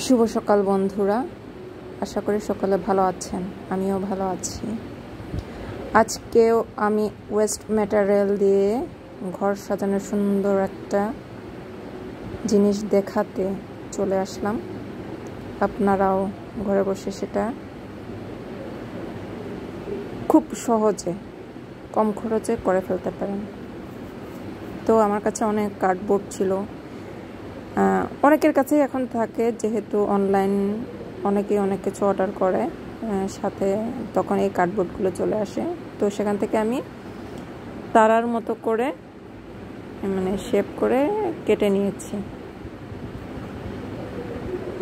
শুভ সকাল বন্ধুরা, আশা করি সকলে ভালো আছেন। আমিও ভালো আছি। আজকেও আমি ওয়েস্ট ম্যাটেরিয়াল দিয়ে ঘর সাজানোর সুন্দর একটা জিনিস দেখাতে চলে আসলাম। আপনারাও ঘরে বসে সেটা খুব সহজে কম খরচে করে ফেলতে পারেন। তো আমার কাছে অনেক কার্ডবোর্ড ছিল, অনেকের কাছেই এখন থাকে, যেহেতু অনলাইন অনেকেই অনেক কিছু অর্ডার করে, সাথে তখন এই কার্ডবোর্ডগুলো চলে আসে। তো সেখান থেকে আমি তারার মতো করে শেপ করে কেটে নিয়েছি।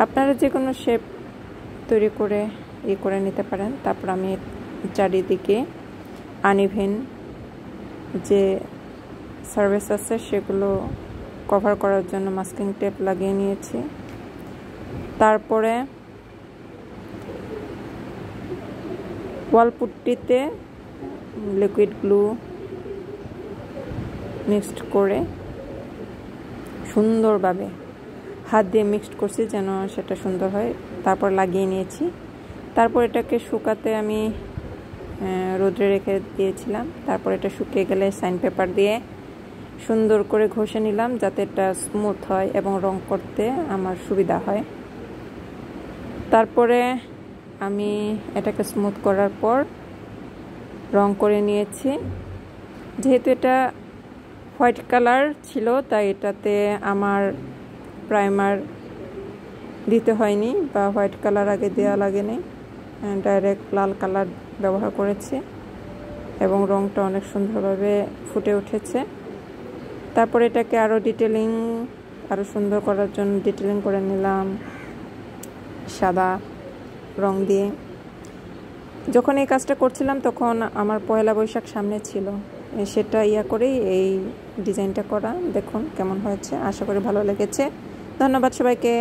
আপনারা যে কোনো শেপ তৈরি করে করে নিতে পারেন। তারপর আমি চারিদিকে আনইভেন যে সারফেস আছে সেগুলো কভার করার জন্য মাস্কিং টেপ লাগিয়ে নিয়েছি। তারপরে ওয়াল পুট্টিতে লিকুইড গ্লু মিক্সড করে সুন্দরভাবে হাত দিয়ে মিক্সড করছি যেন সেটা সুন্দর হয়। তারপর লাগিয়ে নিয়েছি। তারপর এটাকে শুকাতে আমি রোদে রেখে দিয়েছিলাম। তারপর এটা শুকিয়ে গেলে সাইন পেপার দিয়ে সুন্দর করে ঘষে নিলাম, যাতে এটা স্মুথ হয় এবং রং করতে আমার সুবিধা হয়। তারপরে আমি এটাকে স্মুথ করার পর রং করে নিয়েছি। যেহেতু এটা হোয়াইট কালার ছিল, তাই এটাতে আমার প্রাইমার দিতে হয়নি বা হোয়াইট কালার আগে দেওয়া লাগেনি, ডাইরেক্ট লাল কালার ব্যবহার করেছি এবং রংটা অনেক সুন্দরভাবে ফুটে উঠেছে। তারপর এটাকে আরও সুন্দর করার জন্য ডিটেলিং করে নিলাম সাদা রং দিয়ে। যখন এই কাজটা করছিলাম তখন আমার পয়লা বৈশাখ সামনে ছিল, সেটা করেই এই ডিজাইনটা করা। দেখুন কেমন হয়েছে, আশা করি ভালো লেগেছে। ধন্যবাদ সবাইকে।